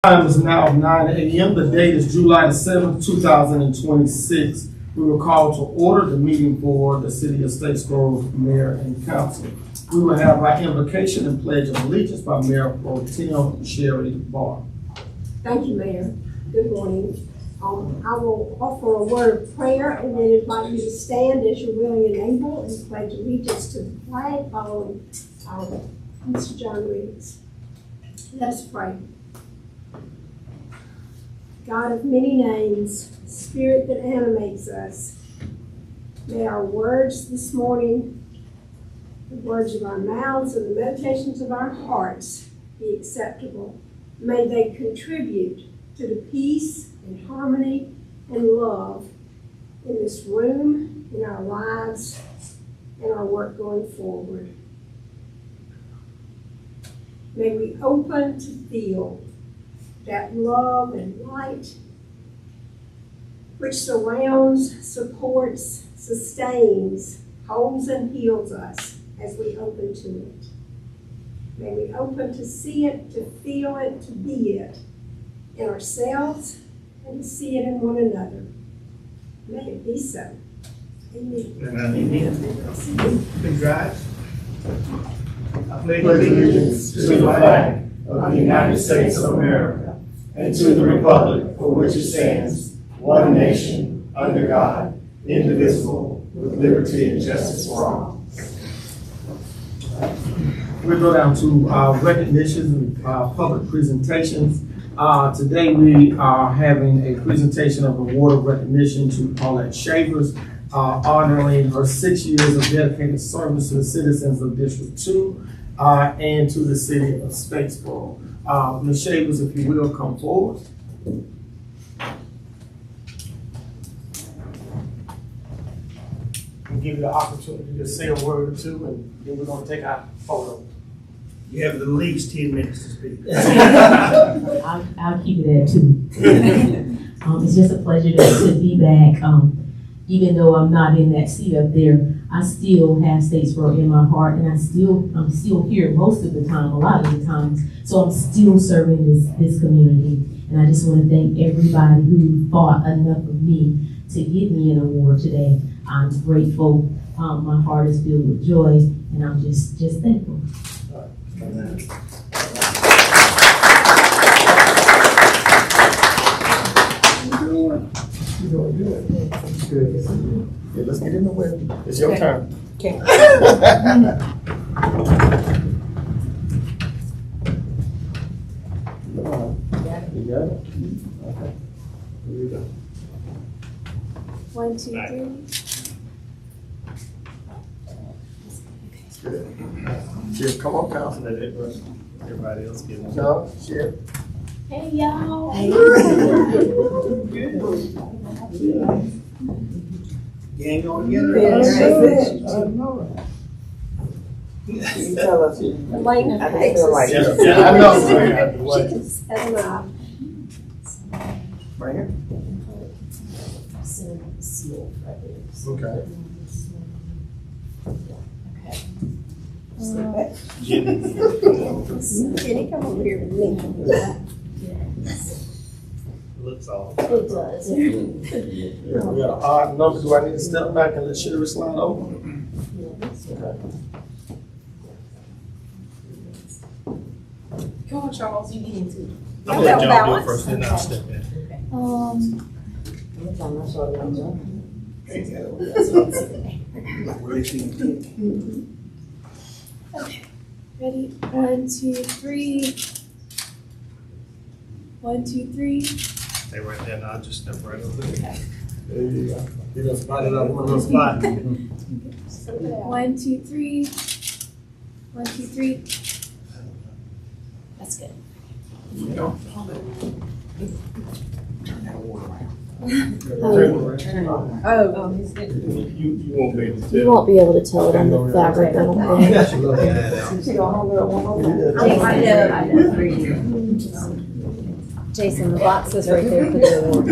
Time is now 9 a.m. The date is July the 7th, 2026. We will call to order the meeting for the City of Statesboro Mayor and Council. We will have our invocation and pledge of allegiance by Mayor Pro Tem Sherry Barr. Thank you, Mayor. Good morning. I will offer a word of prayer and then invite you to stand as you're willing and able and pledge allegiance to the flag following Mr. John Reeves. Let us pray. God of many names, Spirit that animates us, may our words this morning, the words of our mouths and the meditations of our hearts be acceptable. May they contribute to the peace and harmony and love in this room, in our lives, and our work going forward. May we open to feel that love and light which surrounds, supports, sustains, holds and heals us as we open to it. May we open to see it, to feel it, to be it in ourselves and to see it in one another. May it be so. Amen. Amen. Please rise. I pledge allegiance to the flag of the United States of America and to the republic for which it stands, one nation, under God, indivisible, with liberty and justice for all. We'll go down to recognitions and public presentations. Today we are having a presentation of award of recognition to Paulette Shavers, honoring her 6 years of dedicated service to the citizens of District 2 and to the city of Statesboro. Ms. Shavers, if you will, come forward. We'll give you the opportunity to say a word or two, and then we're going to take our photo. You have at least 10 minutes to speak. I'll keep it at 2. It's just a pleasure to be back. Even though I'm not in that seat up there, I still have Statesboro in my heart, and I'm still here most of the time, a lot of the times. So I'm still serving this community, and I just want to thank everybody who thought enough of me to give me an award today. I'm grateful. My heart is filled with joy, and I'm just thankful. Amen. You're doing good. Good. Yeah, let's get in the way. It's your turn. Okay. You got it? Okay. Here we go. 1, 2, 3. Good. Cheers. Come on, Council. Let everybody else get one. No, cheers. Hey, y'all. Gang on together. You tell us. Elena I takes feel like us. I know. She can set them up. Right here. Okay. Jenny, come over here with me. Looks all. It does. Yeah, we got an odd number. Do I need to step back and let Sherry slide over? Okay. Come on, Charles, you get into it. I'm gonna let y'all do it first, then I'll step in. Ready? 1, 2, 3. 1, 2, 3. Stay right there, and I'll just step right over there. There you go. You done spotted up one of those spots. 1, 2, 3. 1, 2, 3. That's good. Turn it around. Oh, You won't be able to you tell. won't be able to tell it on the fabric, I don't think. Yeah, she loves that. Jason, the box is right there for the award.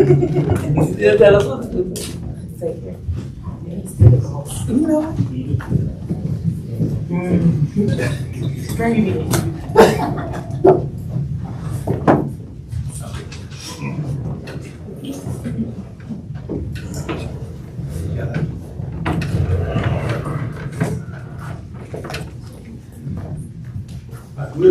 We'll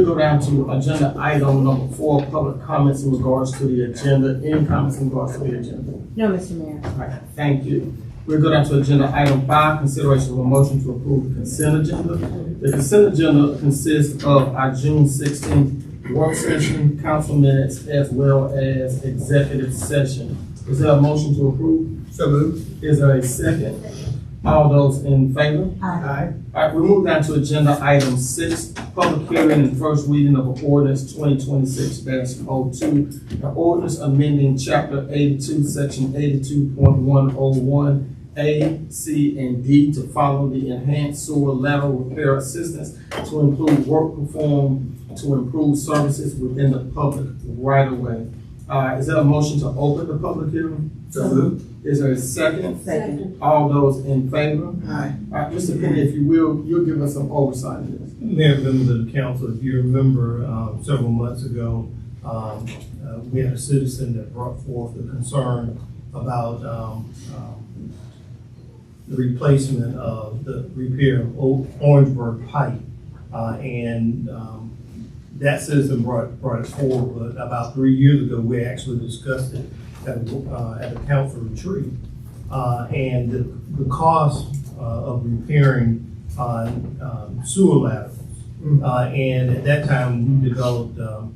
go down to agenda item number 4, public comments in regards to the agenda. Any comments in regards to the agenda? No, Mr. Mayor. All right, thank you. We'll go down to agenda item 5, consideration of a motion to approve the consent agenda. The consent agenda consists of our June 16th work session, council minutes, as well as executive session. Is there a motion to approve? So moved. Is there a second? All those in favor? Aye. All right, we move down to agenda item 6, public hearing and first reading of ordinance 2026-02. An ordinance amending chapter 82, section 82.101 A, C, and D to follow the enhanced sewer lateral repair assistance to include work performed to improve services within the public right of way. Is there a motion to open the public hearing? So moved. Is there a second? Second. All those in favor? Aye. All right, Mr. Penny, if you will, you'll give us some oversight of this. Mayor, members of the council, if you remember, several months ago, we had a citizen that brought forth a concern about the replacement of the repair of Orangeburg Pipe. That citizen brought it forward, but about 3 years ago, we actually discussed it at a council retreat. And the cost of repairing sewer laterals. And at that time, we developed a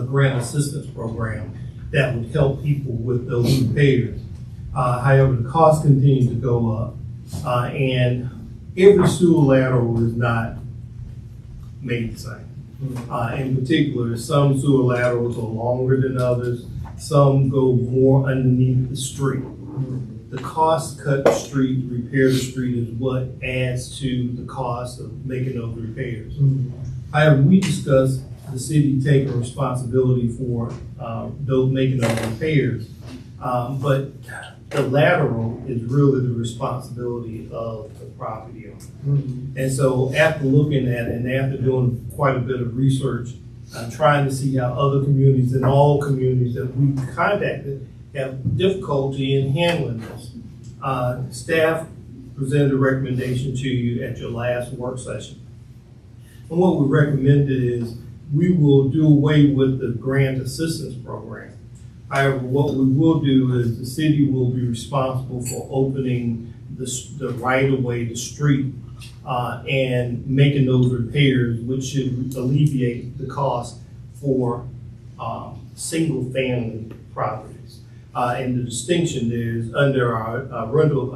grant assistance program that would help people with those repairs. However, the costs continue to go up, and every sewer lateral is not made the same. In particular, some sewer laterals are longer than others. Some go more underneath the street. The cost to cut the street, repair the street is what adds to the cost of making those repairs. However, we discussed the city taking responsibility for making those repairs. But the lateral is really the responsibility of the property owner. And so after looking at it and after doing quite a bit of research, trying to see how other communities and all communities that we contacted have difficulty in handling this. Staff presented a recommendation to you at your last work session. And what we recommended is we will do away with the grant assistance program. However, what we will do is the city will be responsible for opening the right of way, the street, and making those repairs, which should alleviate the cost for single family properties. And the distinction there is under our rental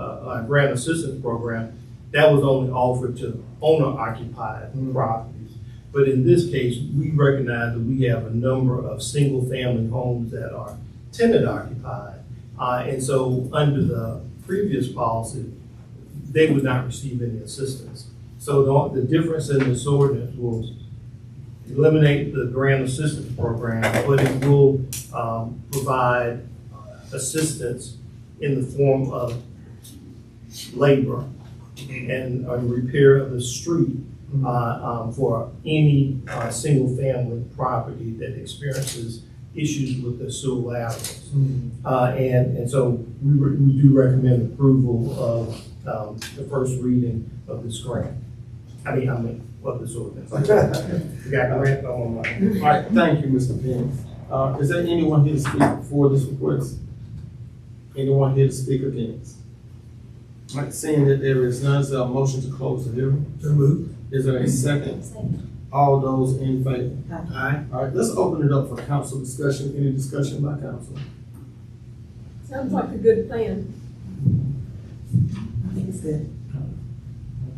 grant assistance program, that was only offered to owner occupied properties. But in this case, we recognize that we have a number of single family homes that are tenant occupied. And so under the previous policy, they would not receive any assistance. So the difference in this ordinance will eliminate the grant assistance program, but it will provide assistance in the form of labor and repair of the street for any single family property that experiences issues with the sewer laterals. And so we do recommend approval of the first reading of this grant. I mean, of this ordinance. We got grant on my mind. All right, thank you, Mr. Penny. Is there anyone here to speak for this request? Anyone here to speak against? All right, seeing that there is none, is there a motion to close the hearing? So moved. Is there a second? All those in favor? Aye. All right, let's open it up for council discussion. Any discussion by council? Sounds like a good plan. I think it's good.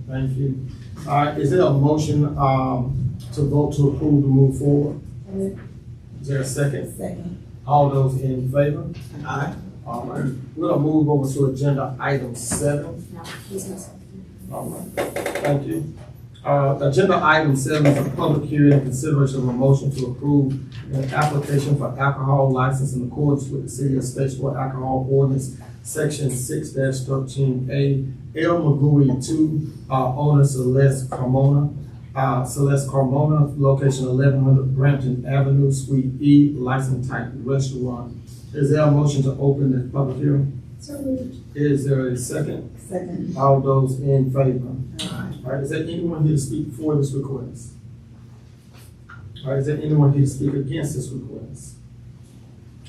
Thank you. All right, is there a motion to vote to approve to move forward? Is there a second? Second. All those in favor? Aye. All right, we're gonna move over to agenda item 7. All right, thank you. Agenda item 7 is a public hearing and consideration of a motion to approve an application for alcohol license in accordance with the City of Statesboro Alcohol Ordinance, Section 6-13A. El Magui 2, owner Celeste Carmona. Celeste Carmona, location 1100 Brampton Avenue, Suite E, license type restaurant. Is there a motion to open the public hearing? So moved. Is there a second? Second. All those in favor? All right, is there anyone here to speak for this request? All right, is there anyone here to speak against this request?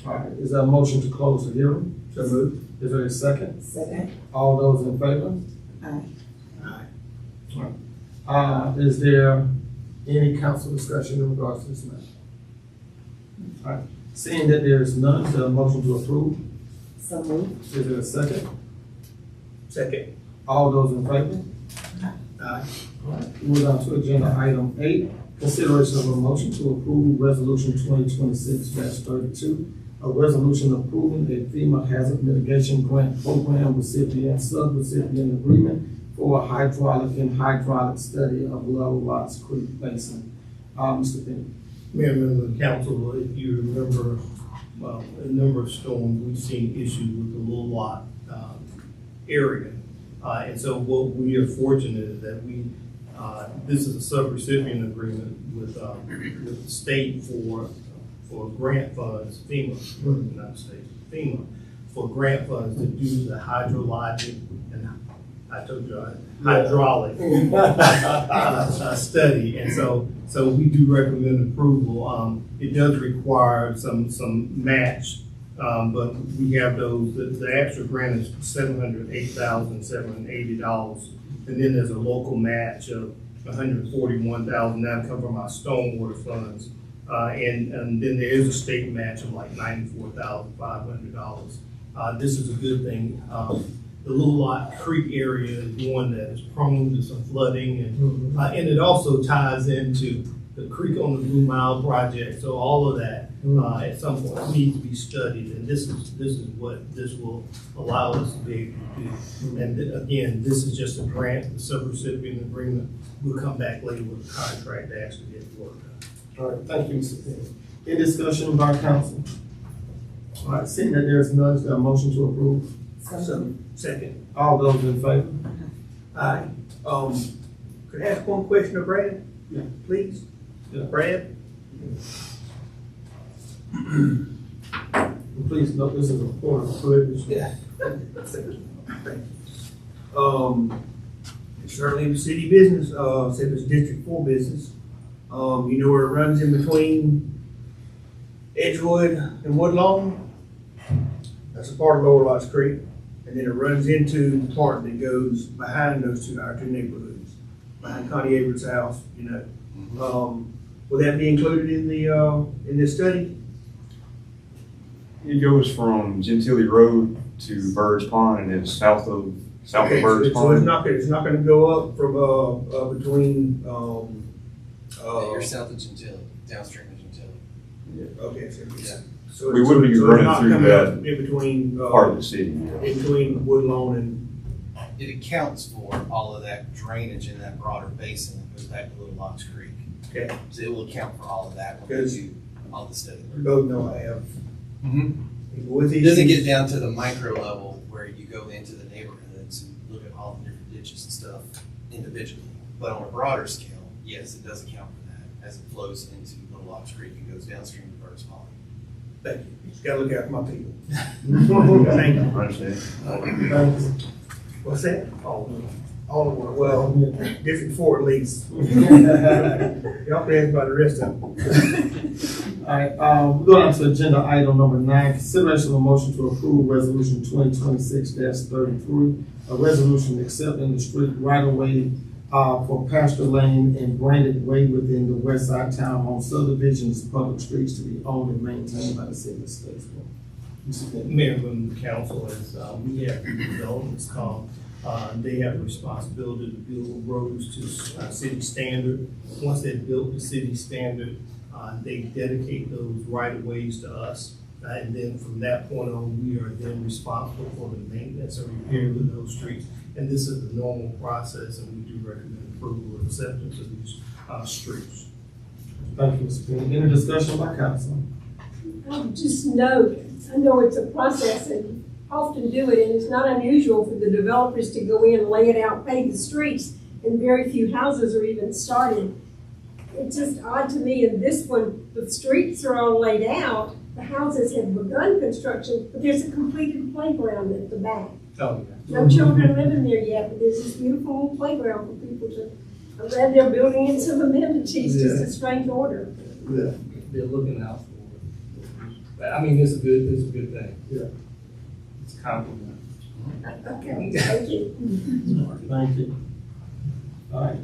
All right, is there a motion to close the hearing? So moved. Is there a second? Second. All those in favor? Aye. Is there any council discussion in regards to this matter? All right, seeing that there is none, is there a motion to approve? So moved. Is there a second? Second. All those in favor? Aye. All right, move on to agenda item 8, consideration of a motion to approve resolution 2026-32, a resolution approving a FEMA hazard mitigation grant program recipient, sub-recipient agreement for a hydraulic study of Little Rocks Creek Basin. Mr. Penny. Mayor, members of the council, if you remember, well, a number of storms, we've seen issues with the Little Lot area. And so what we are fortunate is that this is a sub-recipient agreement with the state for grant funds, FEMA, not state, FEMA, for grant funds to do the hydrologic and I told you, hydraulic study. And so we do recommend approval. It does require some match, but we have those, the extra grant is $708,780. And then there's a local match of $141,000, that comes from our stormwater funds. And then there is a state match of like $94,500. This is a good thing. The Little Lot Creek area is one that is prone to some flooding, and it also ties into the Creek on the Blue Mile project. So all of that at some point needs to be studied, and this is what this will allow us to be able to do. And again, this is just a grant, the sub-recipient agreement. We'll come back later with a contract to actually get the work done. All right, thank you, Mr. Penny. Any discussion by council? All right, seeing that there is none, is there a motion to approve? So Second. All those in favor? Aye. Could I ask one question of Brad? Yeah. Please? Yeah. Brad? Please note, this is a point of privilege. Yeah. It's certainly a city business, say it's District 4 business. You know where it runs in between Edgewood and Woodlawn? That's a part of Lower Lots Creek. And then it runs into the part that goes behind our two neighborhoods, behind Connie Averett's house, you know. Will that be included in in this study? It goes from Gentilly Road to Bird's Pond and is south of Okay, Bird's so Pond. it's not gonna go up from, between, You're south of Gentilly, downstream of Gentilly. okay, so. Yeah. So We wouldn't be so it's running not through coming that up in between, Part of the city. in between Woodlawn and, It accounts for all of that drainage in that broader basin that goes back to Little Lots Creek. okay, So it will account for all of that when we Good. do all the study. we both know I have. With It these. doesn't get down to the micro level where you go into the neighborhoods and look at all the different ditches and stuff individually. But on a broader scale, yes, it does account for that as it flows into Little Lots Creek and goes downstream to Bird's Pond. Thank you. Just gotta look out for my people. I Thank you. understand. What's that? All of them. Well, District 4 at least. Y'all can ask about the rest of them. All right, we're going on to agenda item number 9, consideration of a motion to approve resolution 2026-33, a resolution accepting the street right-of-way for Pasture Lane and Branded Way within the West Side Town Hall subdivisions, public streets to be owned and maintained by the city of Statesboro. Mr. Penny. Mayor and the council, as we have developments come, they have a responsibility to build roads to city standard. Once they've built the city standard, they dedicate those right of ways to us. And then from that point on, we are then responsible for the maintenance and repair of those streets. And this is the normal process, and we do recommend approval and acceptance of these streets. Thank you, Mr. Penny. Any discussion by council? Just note, I know it's a process and often do it, and it's not unusual for the developers to go in, lay it out, pave the streets, and very few houses are even started. It's just odd to me, in this one, the streets are all laid out, the houses have begun construction, but there's a completed playground at the back. Oh, No children living there yet, but there's this beautiful little playground for people to, I'm glad they're building in some amenities, just a strange order. Yeah. They're looking out for it. I mean, it's a good thing. Yeah. It's a compliment. Okay, thank you. Thank you. All right.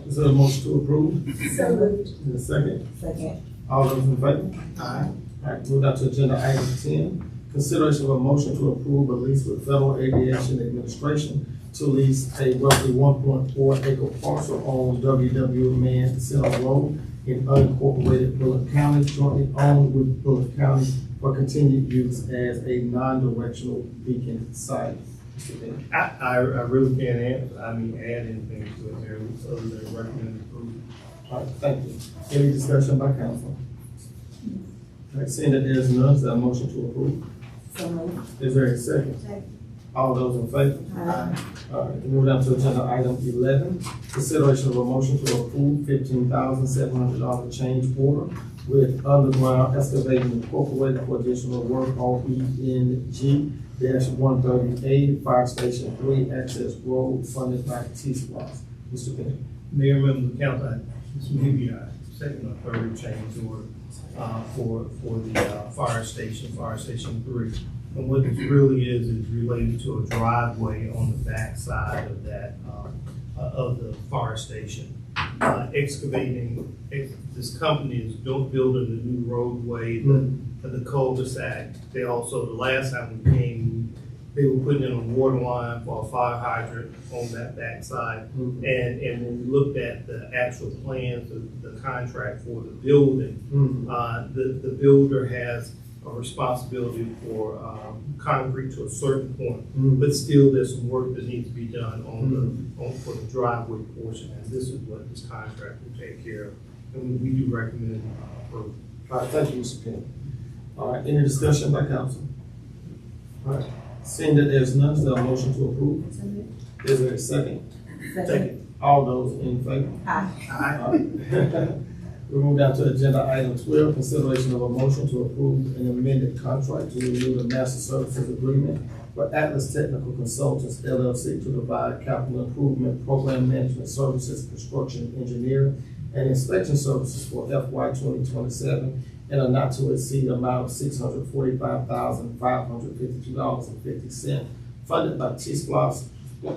Is there a motion to approve? So moved. In a second? Second. All those in favor? Aye. All right, move down to agenda item 10. Consideration of a motion to approve a lease with Federal Aviation Administration to lease a roughly 1.4 acre parcel on WW Man Center Road in unincorporated Bullock County, jointly owned with Bullock County for continued use as a non-directional beacon site. Mr. Bennett. I really can't add anything to it there, other than recommend approval. All right, thank you. Any discussion by council? All right, seeing that there is none, is there a motion to approve? So moved. Is there a second? Second. All those in favor? All right, move down to agenda item 11. Consideration of a motion to approve $15,700 change order with Underground Excavating Incorporated for additional work on ENG-138 Fire Station 3 Access Road funded by T-Splosh. Mr. Bennett. Mayor, members of council, this may be our second or third change order for the fire station 3. And what this really is related to a driveway on the back side of that, of the fire station. This company is building a new roadway, the cul-de-sac. They also, the last time we came, they were putting in a water line for a fire hydrant on that backside. And when we looked at the actual plans of the contract for the building, the builder has a responsibility for concrete to a certain point, but still there's some work that needs to be done for the driveway portion, and this is what this contract will take care of. And we do recommend approval. All right, thank you, Mr. Bennett. All right, any discussion by council? All right, seeing that there's none, is there a motion to approve? So moved. Is there a second? Second. All those in favor? Aye. We move down to agenda item 12, consideration of a motion to approve an amended contract to renew the master services agreement for Atlas Technical Consultants LLC to provide capital improvement, program management services, construction engineering, and inspection services for FY 2027 in a not to exceed amount of $645,552.50, funded by T-Splosh,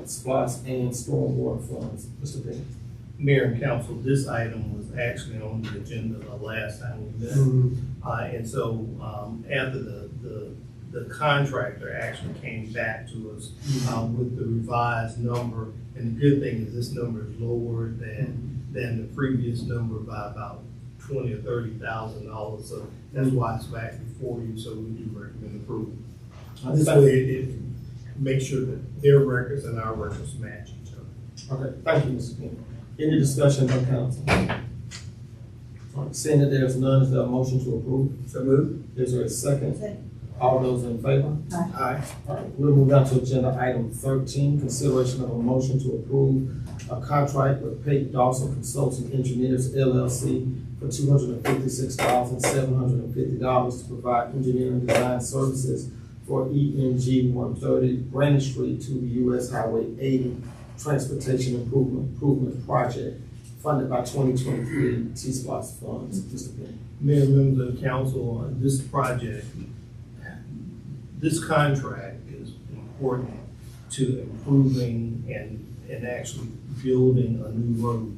SPLOST, and Stormwater Funds. Mr. Bennett. Mayor and council, this item was actually on the agenda the last time we met. And so, after the contractor actually came back to us, with the revised number, and the good thing is this number is lower than the previous number by about $20,000 or $30,000. So that's why it's back before you, so we do recommend approval. This way it makes sure that their records and our records match each other. Okay, thank you, Mr. Bennett. Any discussion by council? All right, seeing that there's none, is there a motion to approve? So moved. Is there a second? Second. All those in favor? Aye. All right, we'll move down to agenda item 13, consideration of a motion to approve a contract with Pate Dawson Consulting Engineers LLC for $256,750 to provide engineering design services for ENG 130 Brandon Street to the US Highway 80 Transportation Improvement Project, funded by 2023 T-Splosh funds. Mr. Bennett. Mayor, members of the council, this project, this contract is important to improving and actually building a new road.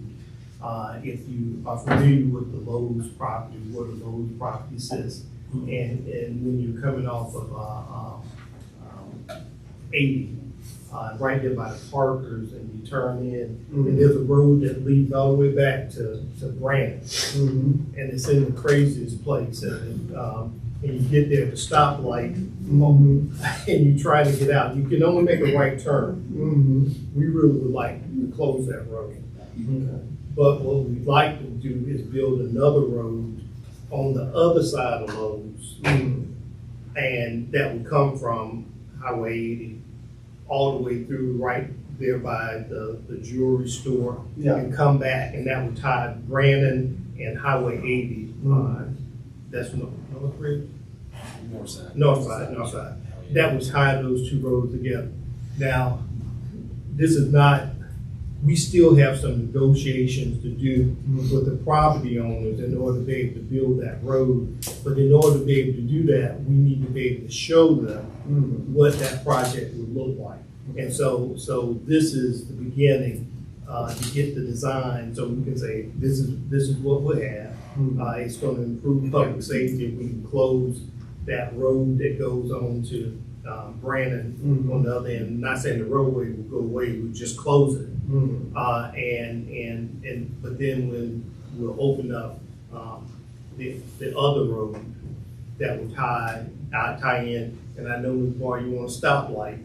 If you are familiar with the Lowe's property, where the Lowe's property sits, and when you're coming off of 80, right there by the Parkers, and you turn in, and there's a road that leads all the way back to Brandon. And it's in the craziest place, and you get there at the stoplight, and you try to get out. You can only make a right turn. We really would like to close that road. Okay. But what we'd like to do is build another road on the other side of Lowe's, and that would come from Highway 80 all the way through right there by the jewelry store. Yeah. And come back, and that would tie Brandon and Highway 80. That's North Ridge? North side. That would tie those two roads together. Now, this is not, we still have some negotiations to do with the property owners in order to be able to build that road. But in order to be able to do that, we need to be able to show them what that project would look like. And so this is the beginning, to get the design, so we can say, this is what we have. It's gonna improve public safety if we can close that road that goes on to Brandon on the other end. Not saying the roadway will go away, we'll just close it. But then when we'll open up the other road that will tie in, and I know, Ms. Barr, you want a stoplight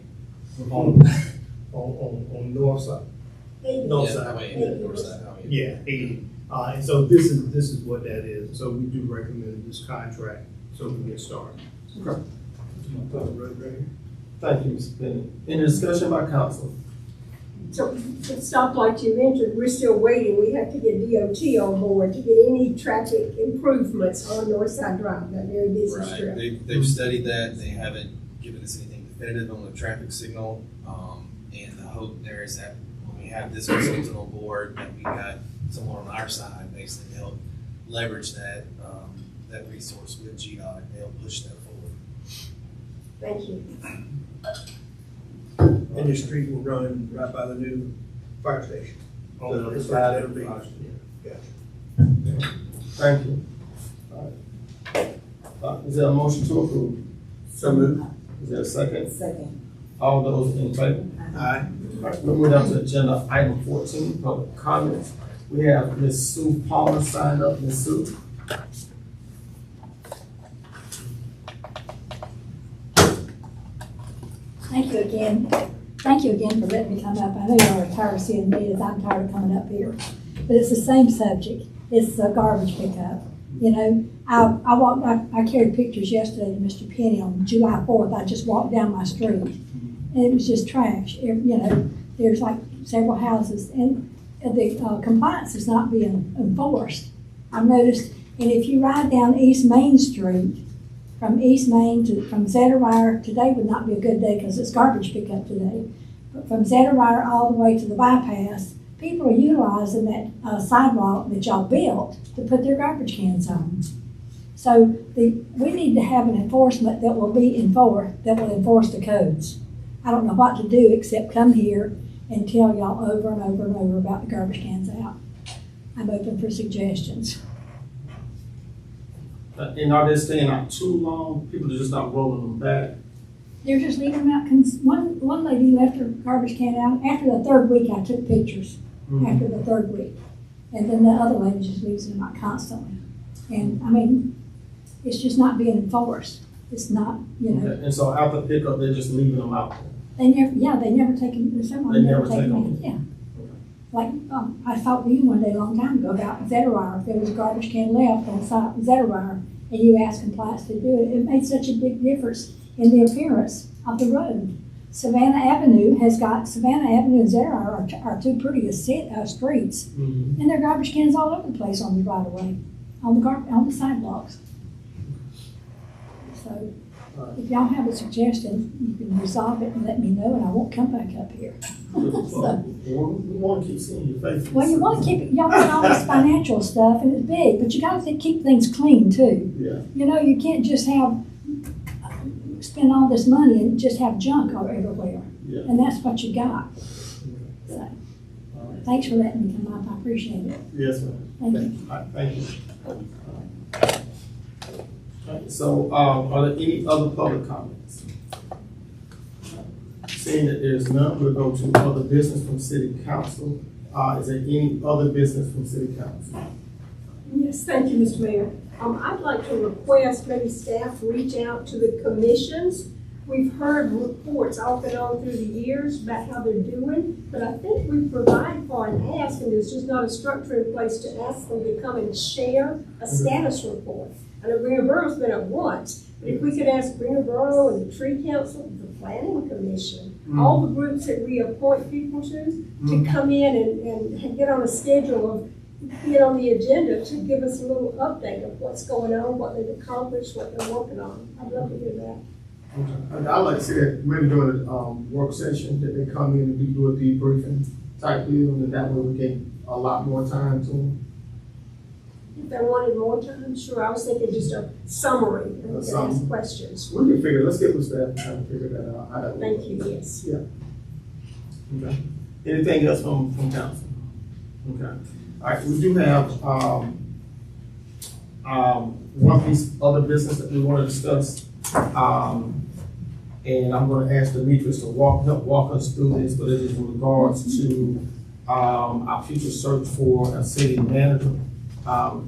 on north side. North side. Yeah, 80. And so this is what that is. So we do recommend this contract so we can get started. Okay. Thank you, Mr. Bennett. Any discussion by council? So the stoplight you mentioned, we're still waiting. We have to get DOT on board to get any traffic improvements on Northside Drive, that very busy strip. They've studied that. They haven't given us anything definitive on the traffic signal. And the hope there is that when we have this consultant on board, that we got someone on our side basically to help leverage that resource with GDOT and help push that forward. Thank you. And your street will run right by the new fire station. On the other It's side. that'll be- Thank you. All right. Is there a motion to approve? So moved. Is there a second? Second. All those in favor? Aye. All right, we'll move down to agenda item 14, public comments. We have Ms. Sue Palmer signed up. Ms. Sue? Thank you again. Thank you again for letting me come up. I know y'all are tired of seeing me, as I'm tired of coming up here. But it's the same subject. It's a garbage pickup. You know, I carried pictures yesterday to Mr. Penny on July 4th. I just walked down my street and it was just trash. You know, there's like several houses and the compliance is not being enforced. I've noticed, and if you ride down East Main Street, from East Main from Zetterwire, today would not be a good day because it's garbage pickup today. But from Zetterwire all the way to the bypass, people are utilizing that sidewalk that y'all built to put their garbage cans on. So we need to have an enforcement that will enforce the codes. I don't know what to do except come here and tell y'all over and over and over about the garbage cans out. I'm open for suggestions. And are they staying out too long? People are just not rolling them back? They're just leaving them out. One lady left her garbage can out. After the third week, I took pictures. After the third week. And then the other lady just leaves them out constantly. And I mean, it's just not being enforced. It's not, you know. Okay. And so after pickup, they're just leaving them out? They never take them, someone They never never take take them. them. Yeah. Like, I talked to you one day a long time ago about Zetterwire. If there was a garbage can left on Zetterwire and you asked compliance to do it, it made such a big difference in the appearance of the road. Savannah Avenue and Zetterwire are two prettiest streets. And there are garbage cans all over the place on the right of way, on the sidewalks. So if y'all have a suggestion, you can resolve it and let me know and I won't come back up here. We want to keep seeing your face. Well, you want to keep it, y'all got all this financial stuff and it's big, but you got to keep things clean too. Yeah. You know, you can't just spend all this money and just have junk everywhere. Yeah. And that's what you got. So, thanks for letting me come up. I appreciate it. Yes, ma'am. Thank you. All right, thank you. Right, so, are there any other public comments? Seeing that there's none, we'll go to other business from city council. Is there any other business from city council? Yes, thank you, Mr. Mayor. I'd like to request maybe staff reach out to the commissions. We've heard reports off and on through the years about how they're doing, but I think we provide for and ask, and there's just not a structure in place to ask them to come and share a status report. I know Greenboro's been up once, but if we could ask Greenboro and the Tree Council, the Planning Commission, all the groups that we appoint people to come in and get on a schedule of, get on the agenda to give us a little update of what's going on, what they've accomplished, what they're working on. I'd love to hear that. Okay. I'd like to see that maybe during the, work session, that they come in and do a debriefing type deal, and that way we can allot more time to them. If they wanted more time, sure, I was thinking just a summary, and we could summary. ask questions. We can figure, let's get with staff and try to figure that out. How that works. Thank you, yes. Okay. Anything else from council? Okay. All right, we do have, one piece of other business that we want to discuss. And I'm gonna ask Demetrius to help walk us through this, but it is in regards to, our future search for a city manager.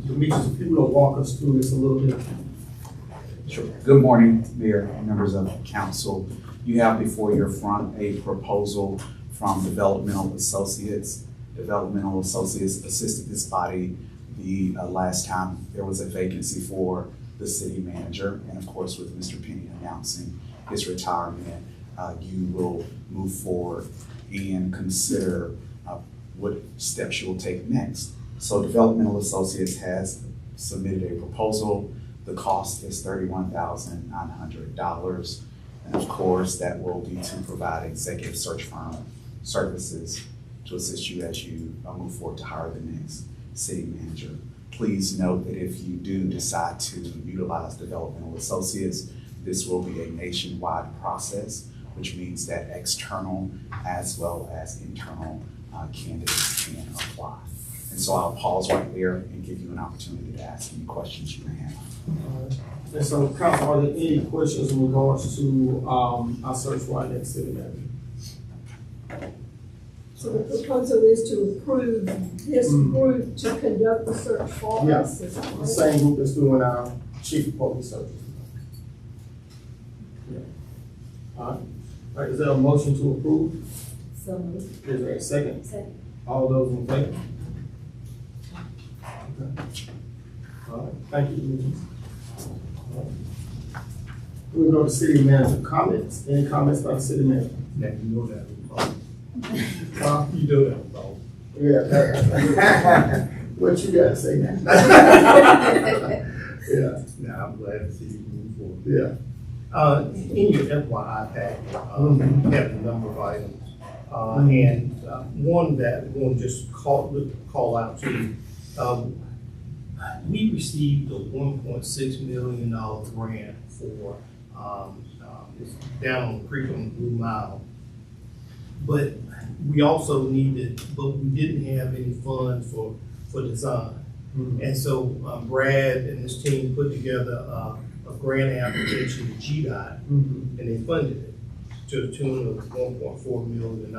Demetrius, if you will walk us through this a little bit. Sure. Good morning, Mayor and members of council. You have before your front a proposal from Developmental Associates. Developmental Associates assisted this body the last time there was a vacancy for the city manager. And of course, with Mr. Penny announcing his retirement, you will move forward and consider what steps you will take next. So Developmental Associates has submitted a proposal. The cost is $31,900. And of course, that will be to provide executive search firm services to assist you as you move forward to hire the next city manager. Please note that if you do decide to utilize Developmental Associates, this will be a nationwide process, which means that external as well as internal candidates can apply. And so I'll pause right there and give you an opportunity to ask any questions you may have. And so, council, are there any questions in regards to, our search for our next city manager? So the proposal is to approve this group to conduct the search for Yeah. us. Is that The right? same group that's doing our chief of police search. Yeah. All right, is there a motion to approve? So moved. Is there a second? Second. All those in favor? Okay. All right, thank you, Demetrius. We'll go to city manager comments. Any comments by the city manager? Now, you know that. Huh? You know that. So. Yeah. What you gotta say now? Yeah, Now, I'm glad to see you move forward. yeah. In your FYI packet, you have a number of items. And one that we'll just call out to, we received a $1.6 million grant for, it's down on the creek on the Blue Mile. But we also but we didn't have any funds for design. And so Brad and his team put together a grant application to GDOT, and they funded it to the tune of $1.4 million.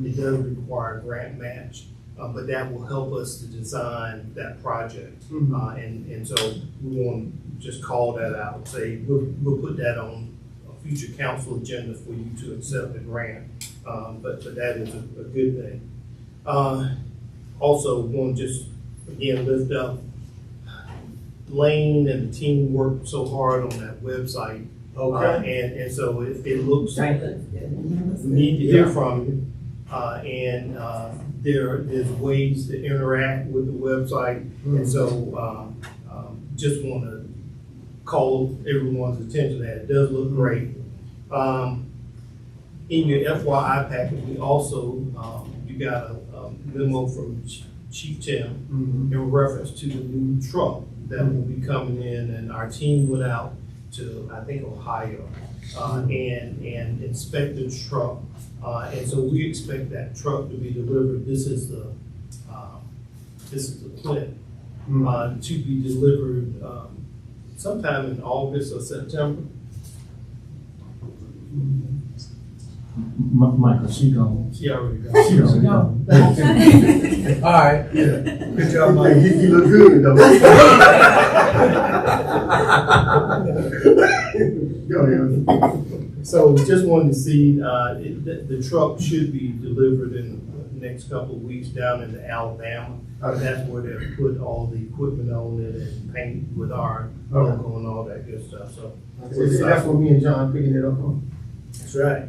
It does require a grant match, but that will help us to design that project. And so we want to just call that out and say, we'll put that on a future council agenda for you to accept the grant. But that is a good thing. Also, we want to just, again, lift up Lane and the team worked so hard on that website. Okay. And so it looks, we need to hear from you. And there's ways to interact with the website. And so just want to call everyone's attention that it does look great. In your FYI package, we also, you got a memo from Chief Tim in reference to the new truck that will be coming in, and our team went out to, I think, Ohio, and inspect the truck. And so we expect that truck to be delivered. This is the Clint, to be delivered sometime in August or September. Michael, she gone. She already got She gone. All right, good job, Mike. You look good, though. Go ahead. So just wanted to see, the truck should be delivered in the next couple of weeks down in Alabama. That's where they'll put all the equipment on it and paint with our logo and all that good stuff, so. That's what me and John picking it up on. That's right.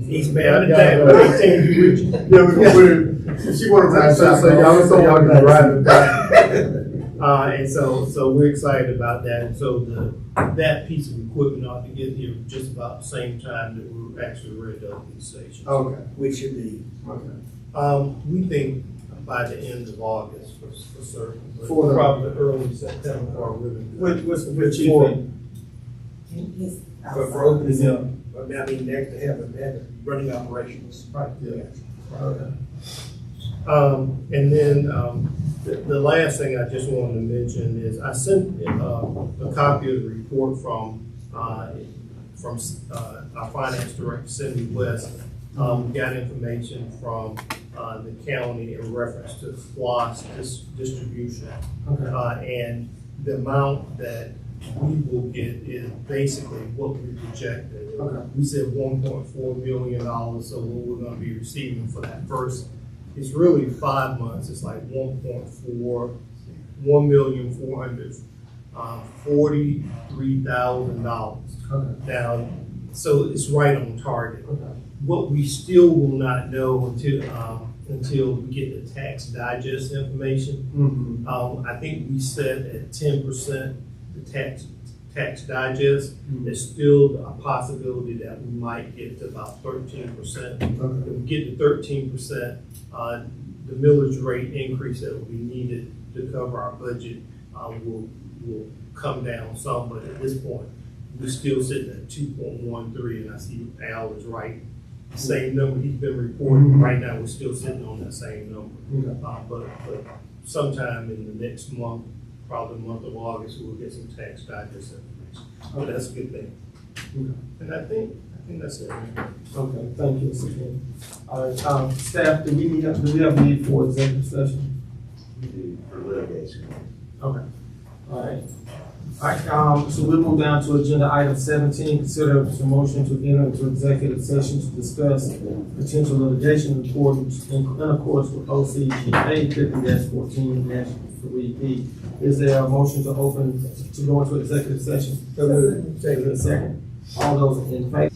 East Bound and down, but they take you with you. Yeah, we gonna put it, she wanted to so y'all can ride it back. And so we're excited about that, and so that piece of equipment ought to get here just about the same time that we're actually ready to open the station. Okay. Which should be. Okay. We think by the end of August for certain, but For the- probably early September or really. What's the chief For- thing? For opening up, I mean, next to have running operations. Right, yeah. Okay. And then, the last thing I just wanted to mention is I sent, a copy of the report from our finance director, Cindy West. Got information from, the county in reference to SPOS distribution. Okay. And the amount that we will get is basically what we projected. Okay. We said $1.4 million, so what we're gonna be receiving for that first, it's really 5 months, it's like $1,443,000. Okay. Now, so it's right on target. Okay. What we still will not know until we get the tax digest information. Mm-hmm. I think we set at 10% the tax digest. There's still a possibility that we might get to about 13%. If we get to 13%, the millage rate increase that will be needed to cover our budget will come down some, but at this point, we're still sitting at 2.13, and I see Al is right. Same number he's been reporting, right now, we're still sitting on that same number. But sometime in the next month, probably the month of August, we'll get some tax digest information. But that's a good thing. And I think that's it. Okay, thank you, Mr. King. All right, staff, do we have a need for executive session? We do for litigation. Okay. All right. All right, so we'll move down to agenda item 17, consider a motion to enter into executive session to discuss potential litigation in accordance with OCGA 50-14-3B. Is there a motion to go into executive session? Second. All those in favor?